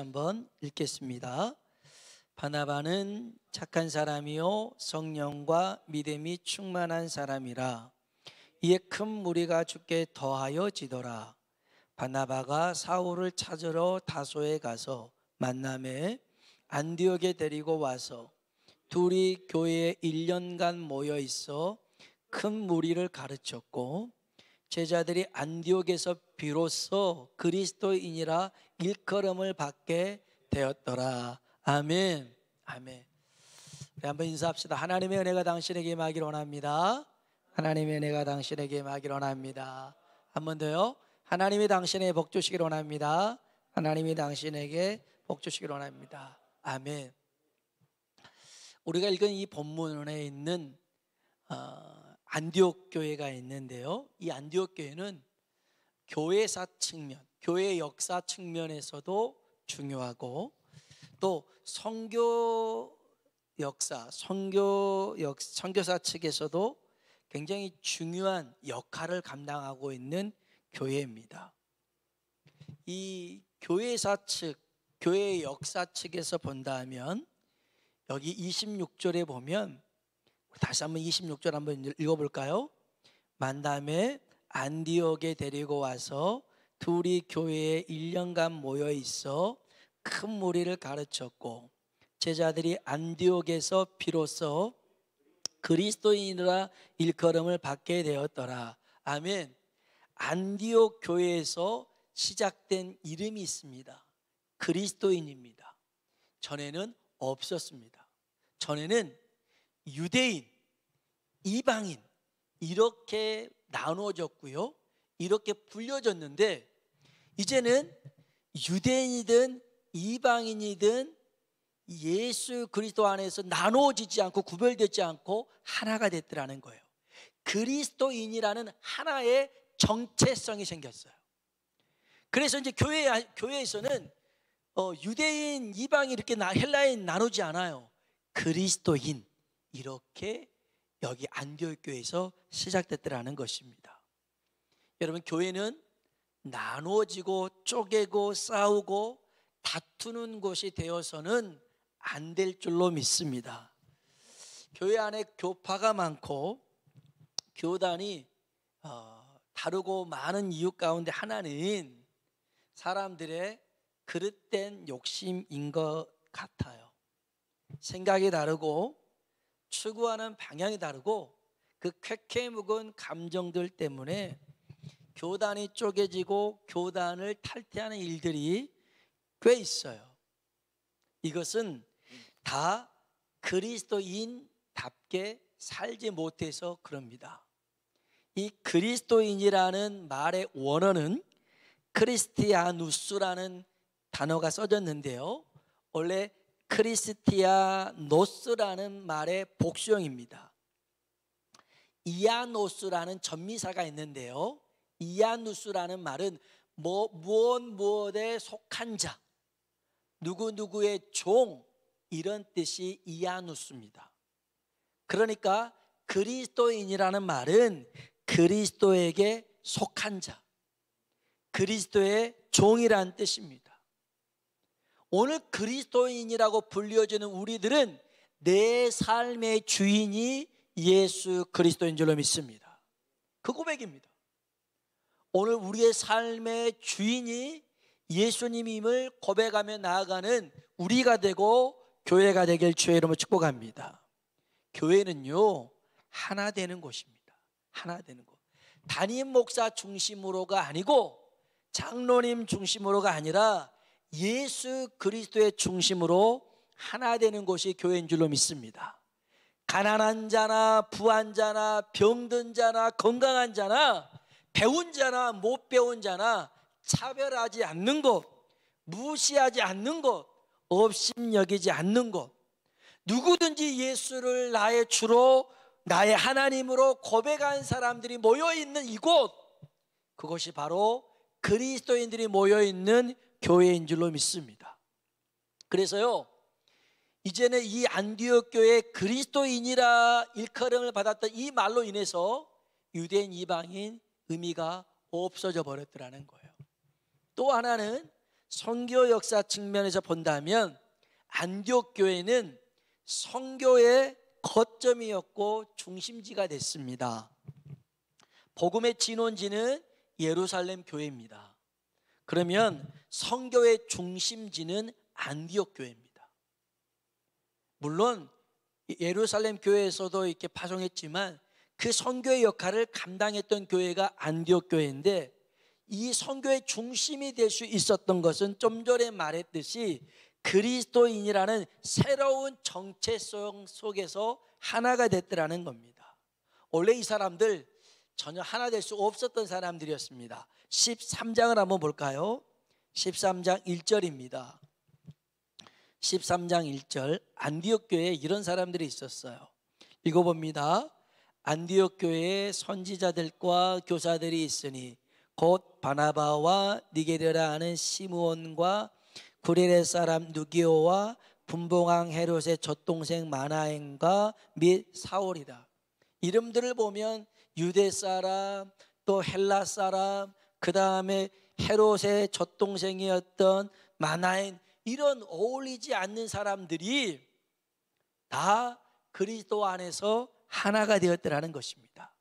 한번 읽겠습니다. 바나바는 착한 사람이요 성령과 믿음이 충만한 사람이라. 이에 큰 무리가 주께 더하여 지더라. 바나바가 사울을 찾으러 다소에 가서 만남에 안디옥에 데리고 와서 둘이 교회에 1년간 모여 있어 큰 무리를 가르쳤고, 제자들이 안디옥에서 비로소 그리스도인이라 일컬음을 받게 되었더라. 아멘. 아멘. 우리 한번 인사합시다. 하나님의 은혜가 당신에게 임하기를 원합니다. 하나님의 은혜가 당신에게 임하기를 원합니다. 한 번 더요. 하나님이 당신에게 복 주시기를 원합니다. 하나님이 당신에게 복 주시기를 원합니다. 아멘. 우리가 읽은 이 본문에 있는 안디옥 교회가 있는데요, 이 안디옥 교회는 교회사 측면, 교회 역사 측면에서도 중요하고, 또 선교 역사, 선교사 측에서도 굉장히 중요한 역할을 감당하고 있는 교회입니다. 이 교회사 측, 교회 역사 측에서 본다면 여기 26절에 보면, 다시 한번 26절 한번 읽어볼까요? 만남에 안디옥에 데리고 와서 둘이 교회에 1년간 모여 있어 큰 무리를 가르쳤고, 제자들이 안디옥에서 비로소 그리스도인이라 일컬음을 받게 되었더라. 아멘. 안디옥 교회에서 시작된 이름이 있습니다. 그리스도인입니다. 전에는 없었습니다. 전에는 유대인, 이방인 이렇게 나누어졌고요, 이렇게 불려졌는데, 이제는 유대인이든 이방인이든 예수 그리스도 안에서 나누어지지 않고 구별되지 않고 하나가 됐더라는 거예요. 그리스도인이라는 하나의 정체성이 생겼어요. 그래서 이제 교회에서는 유대인, 이방인 이렇게 헬라인 나누지 않아요. 그리스도인, 이렇게 여기 안디옥 교회에서 시작됐더라는 것입니다. 여러분, 교회는 나누어지고 쪼개고 싸우고 다투는 곳이 되어서는 안 될 줄로 믿습니다. 교회 안에 교파가 많고 교단이 다르고 많은 이유 가운데 하나는 사람들의 그릇된 욕심인 것 같아요. 생각이 다르고 추구하는 방향이 다르고 그 쾌쾌 묵은 감정들 때문에 교단이 쪼개지고 교단을 탈퇴하는 일들이 꽤 있어요. 이것은 다 그리스도인답게 살지 못해서 그럽니다. 이 그리스도인이라는 말의 원어는 크리스티아누스라는 단어가 써졌는데요, 원래 크리스티아노스라는 말의 복수형입니다. 이아노스라는 전미사가 있는데요, 이아누스라는 말은 무엇에 속한 자, 누구누구의 종, 이런 뜻이 이아누스입니다. 그러니까 그리스도인이라는 말은 그리스도에게 속한 자, 그리스도의 종이란 뜻입니다. 오늘 그리스도인이라고 불려지는 우리들은 내 삶의 주인이 예수 그리스도인 줄로 믿습니다. 그 고백입니다. 오늘 우리의 삶의 주인이 예수님임을 고백하며 나아가는 우리가 되고 교회가 되길 주의 이름으로 축복합니다. 교회는요, 하나 되는 곳입니다. 하나 되는 곳. 담임 목사 중심으로가 아니고 장로님 중심으로가 아니라 예수 그리스도의 중심으로 하나 되는 곳이 교회인 줄로 믿습니다. 가난한 자나 부한 자나 병든 자나 건강한 자나 배운 자나 못 배운 자나 차별하지 않는 것, 무시하지 않는 것, 업심 여기지 않는 것, 누구든지 예수를 나의 주로 나의 하나님으로 고백한 사람들이 모여있는 이곳, 그것이 바로 그리스도인들이 모여있는 교회인 줄로 믿습니다. 그래서요, 이제는 이 안디옥 교회 그리스도인이라 일컬음을 받았던 이 말로 인해서 유대인, 이방인 의미가 없어져 버렸더라는 거예요. 또 하나는 선교 역사 측면에서 본다면 안디옥 교회는 선교의 거점이었고 중심지가 됐습니다. 복음의 진원지는 예루살렘 교회입니다. 그러면 선교의 중심지는 안디옥 교회입니다. 물론 예루살렘 교회에서도 이렇게 파송했지만 그 선교의 역할을 감당했던 교회가 안디옥 교회인데, 이 선교의 중심이 될 수 있었던 것은 좀 전에 말했듯이 그리스도인이라는 새로운 정체성 속에서 하나가 됐더라는 겁니다. 원래 이 사람들 전혀 하나 될 수 없었던 사람들이었습니다. 13장을 한번 볼까요? 13장 1절입니다. 13장 1절, 안디옥 교회에 이런 사람들이 있었어요. 읽어봅니다. 안디옥 교회에 선지자들과 교사들이 있으니 곧 바나바와 니게르라 하는 시므온과 구레네 사람 누기오와 분봉왕 헤롯의 젖동생 마나엔과 및 사울이라. 이름들을 보면 유대 사람, 또 헬라 사람, 그 다음에 헤롯의 젖동생이었던 마나엔, 이런 어울리지 않는 사람들이 다 그리스도 안에서 하나가 되었더라는 것입니다.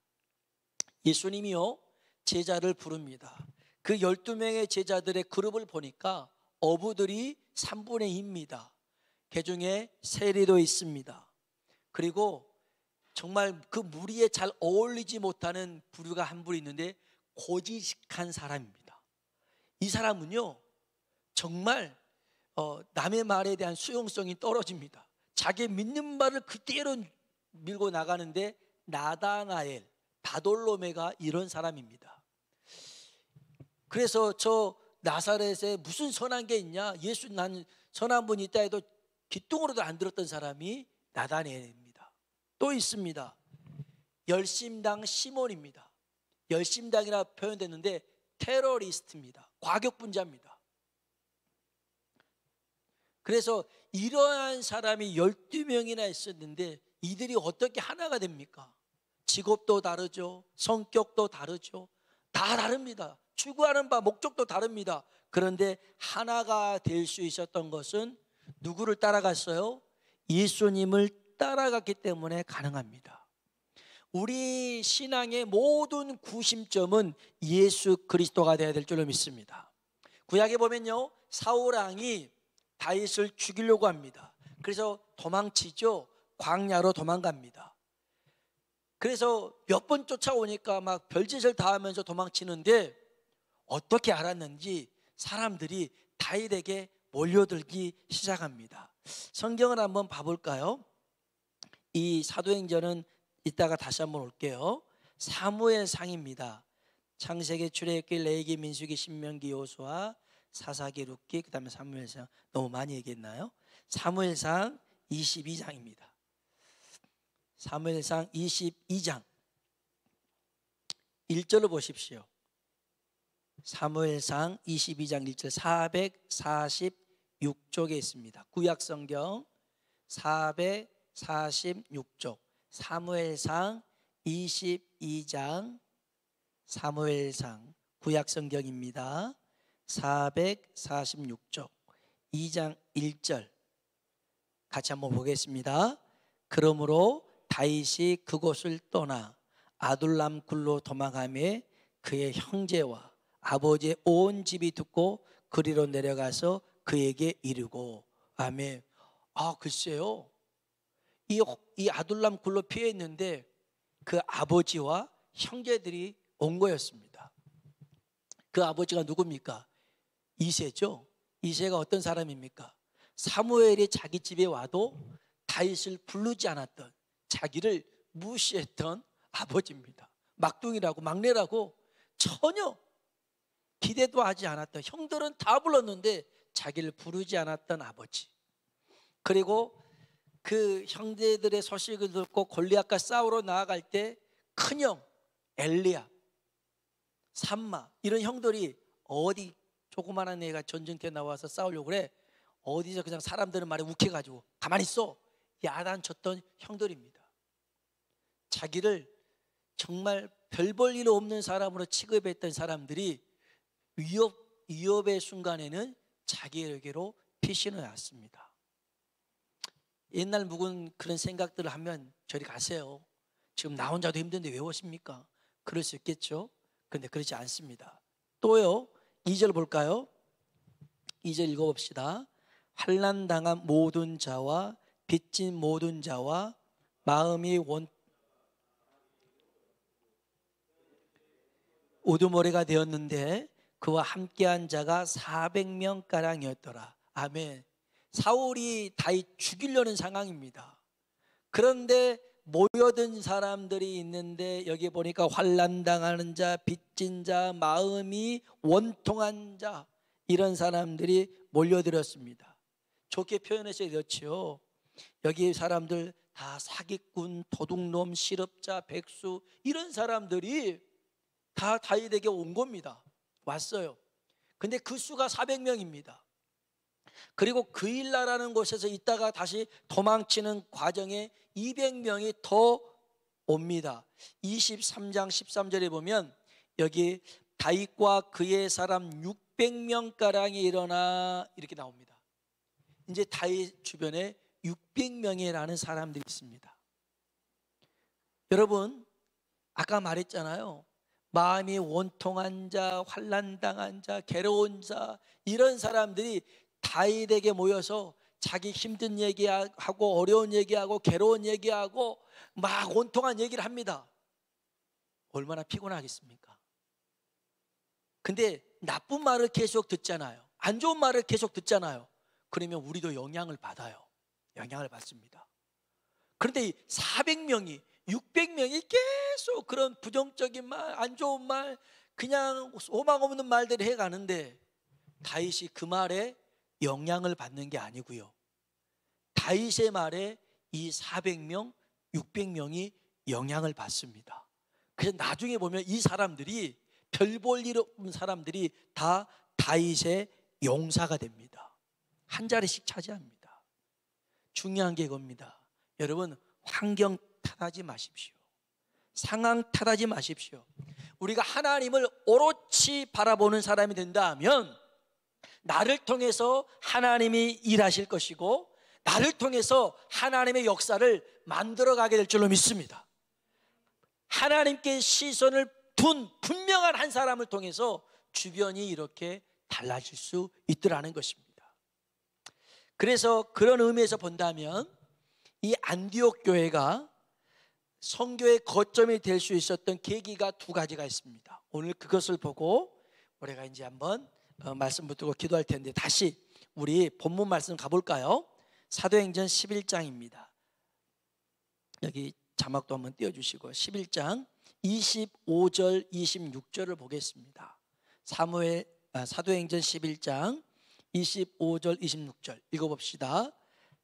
예수님이요, 제자를 부릅니다. 그 12명의 제자들의 그룹을 보니까 어부들이 3분의 2입니다. 그 중에 세리도 있습니다. 그리고 정말 그 무리에 잘 어울리지 못하는 부류가 한 부류 있는데 고지식한 사람입니다. 이 사람은요, 정말 남의 말에 대한 수용성이 떨어집니다. 자기 믿는 말을 그대로 밀고 나가는데 나다나엘, 바돌로메가 이런 사람입니다. 그래서 저 나사렛에 무슨 선한 게 있냐, 예수 난 선한 분이 있다 해도 귀뚱으로도 안 들었던 사람이 나다나엘입니다. 또 있습니다. 열심당 시몬입니다. 열심당이라 표현됐는데 테러리스트입니다. 과격분자입니다. 그래서 이러한 사람이 12명이나 있었는데 이들이 어떻게 하나가 됩니까? 직업도 다르죠, 성격도 다르죠, 다 다릅니다. 추구하는 바, 목적도 다릅니다. 그런데 하나가 될 수 있었던 것은 누구를 따라갔어요? 예수님을 따라갔기 때문에 가능합니다. 우리 신앙의 모든 구심점은 예수 그리스도가 되어야 될 줄로 믿습니다. 구약에 보면요, 사울왕이 다윗을 죽이려고 합니다. 그래서 도망치죠. 광야로 도망갑니다. 그래서 몇 번 쫓아오니까 막 별짓을 다 하면서 도망치는데 어떻게 알았는지 사람들이 다윗에게 몰려들기 시작합니다. 성경을 한번 봐볼까요? 이 사도행전은 이따가 다시 한번 올게요. 사무엘상입니다. 창세기, 출애굽기, 레위기, 민수기, 신명기, 여호수아, 사사기, 룻기, 그 다음에 사무엘상. 너무 많이 얘기했나요? 사무엘상 22장입니다. 사무엘상 22장 1절을 보십시오. 사무엘상 22장 1절, 446쪽에 있습니다. 구약성경 446쪽, 사무엘상 22장, 사무엘상 구약성경입니다. 446쪽 2장 1절 같이 한번 보겠습니다. 그러므로 다윗이 그곳을 떠나 아둘람 굴로 도망하며 그의 형제와 아버지의 온 집이 듣고 그리로 내려가서 그에게 이르고. 아멘. 글쎄요, 이 아둘람 굴로 피해 있는데 그 아버지와 형제들이 온 거였습니다. 그 아버지가 누굽니까? 이새죠. 이새가 어떤 사람입니까? 사무엘이 자기 집에 와도 다윗을 부르지 않았던, 자기를 무시했던 아버지입니다. 막둥이라고, 막내라고 전혀 기대도 하지 않았던, 형들은 다 불렀는데 자기를 부르지 않았던 아버지. 그리고 그 형제들의 소식을 듣고 골리앗과 싸우러 나아갈 때 큰형 엘리야, 삼마, 이런 형들이 어디 조그만한 애가 전쟁터에 나와서 싸우려고 그래, 어디서 그냥 사람들은 말에 욱해가지고 가만히 있어 야단쳤던 형들입니다. 자기를 정말 별 볼 일 없는 사람으로 취급했던 사람들이 위협의 순간에는 자기에게로 피신해 왔습니다. 옛날 묵은 그런 생각들을 하면 저리 가세요. 지금 나 혼자도 힘든데 왜 오십니까? 그럴 수 있겠죠. 그런데 그렇지 않습니다. 또요, 2절 볼까요? 2절 읽어봅시다. 환난당한 모든 자와 빚진 모든 자와 마음이 우두머리가 되었는데 그와 함께한 자가 400명가량이었더라. 아멘. 사울이 다윗 죽이려는 상황입니다. 그런데 모여든 사람들이 있는데 여기 보니까 환난당하는 자, 빚진 자, 마음이 원통한 자, 이런 사람들이 몰려들었습니다. 좋게 표현해서 이렇지요. 여기 사람들 다 사기꾼, 도둑놈, 실업자, 백수, 이런 사람들이 다 다윗에게 온 겁니다. 왔어요. 근데 그 수가 400명입니다. 그리고 그일라라는 곳에서 있다가 다시 도망치는 과정에 200명이 더 옵니다. 23장 13절에 보면 여기 다윗과 그의 사람 600명가량이 일어나 이렇게 나옵니다. 이제 다윗 주변에 600명이라는 사람들이 있습니다. 여러분, 아까 말했잖아요. 마음이 원통한 자, 환난당한 자, 괴로운 자, 이런 사람들이 다윗에게 모여서 자기 힘든 얘기하고 어려운 얘기하고 괴로운 얘기하고 막 원통한 얘기를 합니다. 얼마나 피곤하겠습니까? 근데 나쁜 말을 계속 듣잖아요. 안 좋은 말을 계속 듣잖아요. 그러면 우리도 영향을 받아요. 영향을 받습니다. 그런데 이 400명이 600명이 계속 그런 부정적인 말, 안 좋은 말, 그냥 소망 없는 말들을 해가는데 다윗이 그 말에 영향을 받는 게 아니고요. 다윗의 말에 이 400명, 600명이 영향을 받습니다. 그래서 나중에 보면 이 사람들이 별 볼 일 없는 사람들이 다 다윗의 용사가 됩니다. 한 자리씩 차지합니다. 중요한 게 이겁니다. 여러분, 환경 탓하지 마십시오. 상황 탓하지 마십시오. 우리가 하나님을 오롯이 바라보는 사람이 된다면 나를 통해서 하나님이 일하실 것이고 나를 통해서 하나님의 역사를 만들어가게 될 줄로 믿습니다. 하나님께 시선을 둔 분명한 한 사람을 통해서 주변이 이렇게 달라질 수 있더라는 것입니다. 그래서 그런 의미에서 본다면 이 안디옥 교회가 선교의 거점이 될 수 있었던 계기가 두 가지가 있습니다. 오늘 그것을 보고 우리가 이제 한번 말씀 붙들고 기도할 텐데 다시 우리 본문 말씀 가볼까요? 사도행전 11장입니다. 여기 자막도 한번 띄워주시고 11장 25절 26절을 보겠습니다. 사도행전 11장 25절 26절 읽어봅시다.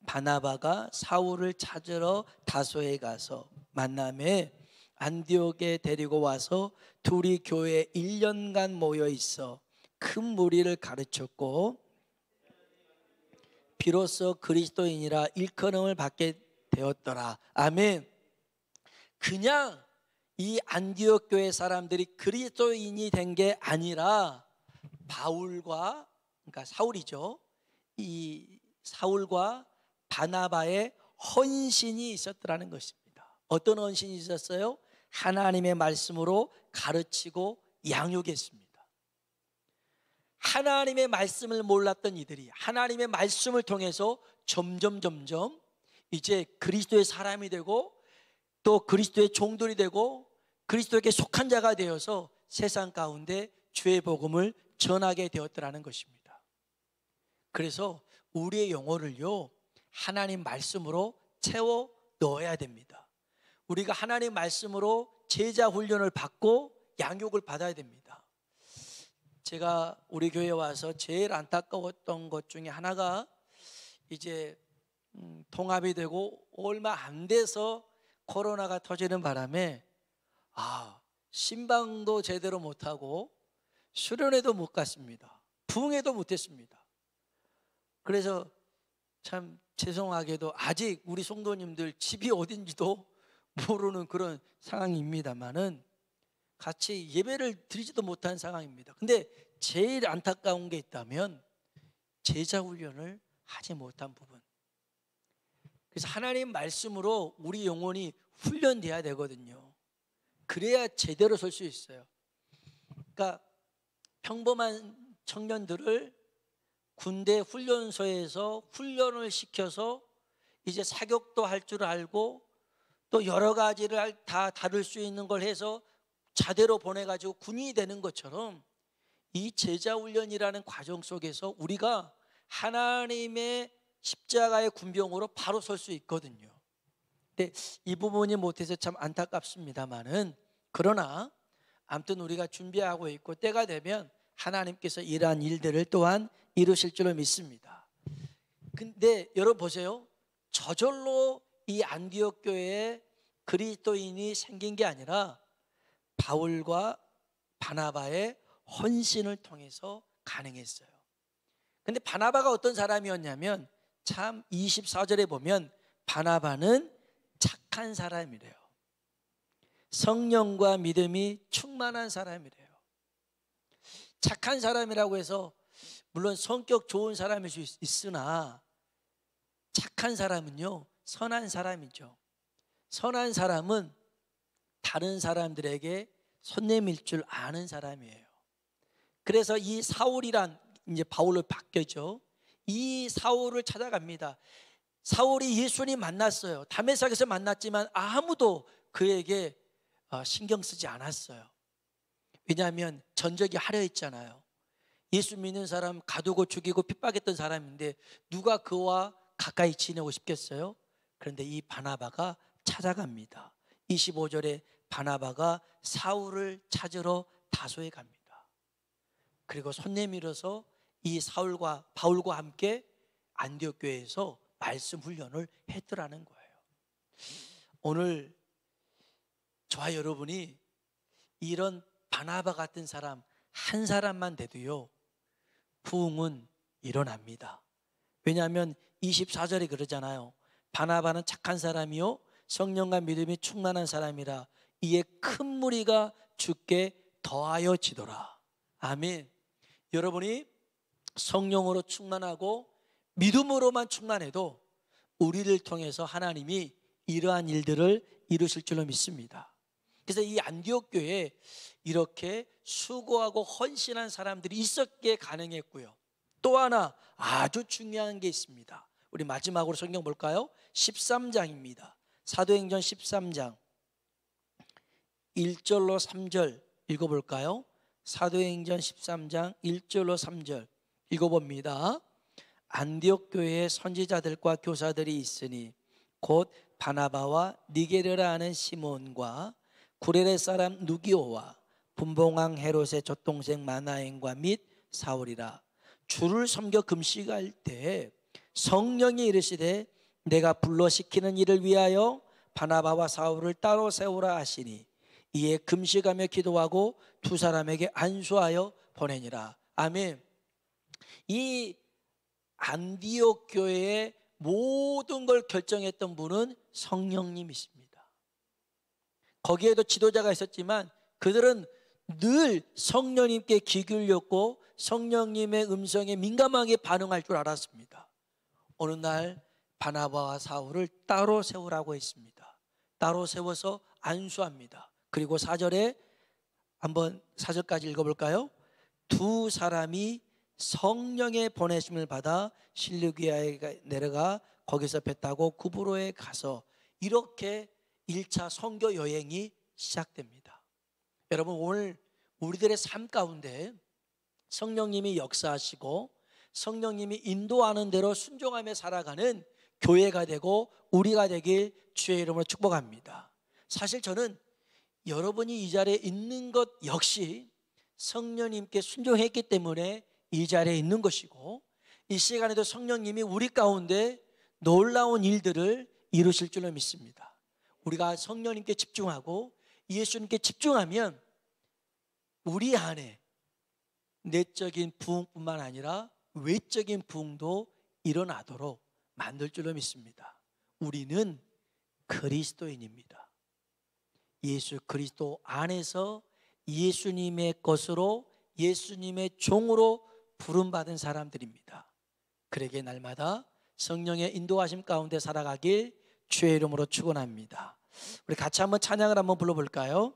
바나바가 사울을 찾으러 다소에 가서 만남에 안디옥에 데리고 와서 둘이 교회에 1년간 모여 있어 큰 무리를 가르쳤고 비로소 그리스도인이라 일컬음을 받게 되었더라. 아멘. 그냥 이 안디옥 교회 사람들이 그리스도인이 된 게 아니라 바울과, 그러니까 사울이죠. 이 사울과 바나바의 헌신이 있었더라는 것입니다. 어떤 헌신이 있었어요? 하나님의 말씀으로 가르치고 양육했습니다. 하나님의 말씀을 몰랐던 이들이 하나님의 말씀을 통해서 점점 이제 그리스도의 사람이 되고 또 그리스도의 종들이 되고 그리스도에게 속한 자가 되어서 세상 가운데 주의 복음을 전하게 되었더라는 것입니다. 그래서 우리의 영혼을요 하나님 말씀으로 채워 넣어야 됩니다. 우리가 하나님 말씀으로 제자 훈련을 받고 양육을 받아야 됩니다. 제가 우리 교회에 와서 제일 안타까웠던 것 중에 하나가 이제 통합이 되고 얼마 안 돼서 코로나가 터지는 바람에 신방도 제대로 못하고 수련회도 못 갔습니다. 부흥회도 못했습니다. 그래서 참 죄송하게도 아직 우리 성도님들 집이 어딘지도 모르는 그런 상황입니다만은 같이 예배를 드리지도 못한 상황입니다. 근데 제일 안타까운 게 있다면 제자 훈련을 하지 못한 부분. 그래서 하나님 말씀으로 우리 영혼이 훈련돼야 되거든요. 그래야 제대로 설 수 있어요. 그러니까 평범한 청년들을 군대 훈련소에서 훈련을 시켜서 이제 사격도 할 줄 알고 또 여러 가지를 다 다룰 수 있는 걸 해서 자대로 보내가지고 군인이 되는 것처럼 이 제자훈련이라는 과정 속에서 우리가 하나님의 십자가의 군병으로 바로 설 수 있거든요. 근데 이 부분이 못해서 참 안타깝습니다만은, 그러나 아무튼 우리가 준비하고 있고 때가 되면 하나님께서 이러한 일들을 또한 이루실 줄로 믿습니다. 근데 여러분 보세요. 저절로 이 안디옥 교회에 그리스도인이 생긴 게 아니라 바울과 바나바의 헌신을 통해서 가능했어요. 근데 바나바가 어떤 사람이었냐면 참 24절에 보면 바나바는 착한 사람이래요. 성령과 믿음이 충만한 사람이래요. 착한 사람이라고 해서 물론 성격 좋은 사람일 수 있으나 착한 사람은요, 선한 사람이죠. 선한 사람은 다른 사람들에게 손 내밀 줄 아는 사람이에요. 그래서 이 사울이란, 이제 바울로 바뀌었죠. 이 사울을 찾아갑니다. 사울이 예수님 만났어요. 다메섹에서 만났지만 아무도 그에게 신경 쓰지 않았어요. 왜냐하면 전적이 하려 했잖아요. 예수 믿는 사람 가두고 죽이고 핍박했던 사람인데 누가 그와 가까이 지내고 싶겠어요? 그런데 이 바나바가 찾아갑니다. 25절에 바나바가 사울을 찾으러 다소에 갑니다. 그리고 손 내밀어서 이 사울과 바울과 함께 안디옥 교회에서 말씀 훈련을 했더라는 거예요. 오늘 저와 여러분이 이런 바나바 같은 사람 한 사람만 돼도요, 부흥은 일어납니다. 왜냐하면 24절에 그러잖아요. 바나바는 착한 사람이요 성령과 믿음이 충만한 사람이라 이에 큰 무리가 주께 더하여 지도라. 아멘. 여러분이 성령으로 충만하고 믿음으로만 충만해도 우리를 통해서 하나님이 이러한 일들을 이루실 줄로 믿습니다. 그래서 이 안디옥 교회에 이렇게 수고하고 헌신한 사람들이 있었기에 가능했고요. 또 하나 아주 중요한 게 있습니다. 우리 마지막으로 성경 볼까요? 13장입니다. 사도행전 13장 1절로 3절 읽어볼까요? 사도행전 13장 1절로 3절 읽어봅니다. 안디옥 교회에 선지자들과 교사들이 있으니 곧 바나바와 니게르라 하는 시몬과 구레네 사람 누기오와 분봉왕 헤롯의 젖동생 마나엔과 및 사울이라. 주를 섬겨 금식할 때 성령이 이르시되 내가 불러 시키는 일을 위하여 바나바와 사울을 따로 세우라 하시니 이에 금식하며 기도하고 두 사람에게 안수하여 보내니라. 아멘. 이 안디옥 교회의 모든 걸 결정했던 분은 성령님이십니다. 거기에도 지도자가 있었지만 그들은 늘 성령님께 귀 기울였고 성령님의 음성에 민감하게 반응할 줄 알았습니다. 어느 날 바나바와 사울을 따로 세우라고 했습니다. 따로 세워서 안수합니다. 그리고 4절에 한번 4절까지 읽어볼까요? 두 사람이 성령의 보내심을 받아 실루기아에 내려가 거기서 배 타고 구브로에 가서 이렇게 1차 선교 여행이 시작됩니다. 여러분, 오늘 우리들의 삶 가운데 성령님이 역사하시고 성령님이 인도하는 대로 순종하며 살아가는 교회가 되고 우리가 되길 주의 이름으로 축복합니다. 사실 저는 여러분이 이 자리에 있는 것 역시 성령님께 순종했기 때문에 이 자리에 있는 것이고 이 시간에도 성령님이 우리 가운데 놀라운 일들을 이루실 줄로 믿습니다. 우리가 성령님께 집중하고 예수님께 집중하면 우리 안에 내적인 부흥뿐만 아니라 외적인 부흥도 일어나도록 만들 줄로 믿습니다. 우리는 그리스도인입니다. 예수 그리스도 안에서 예수님의 것으로 예수님의 종으로 부름받은 사람들입니다. 그에게 날마다 성령의 인도하심 가운데 살아가길 주의 이름으로 축원합니다. 우리 같이 한번 찬양을 한번 불러볼까요?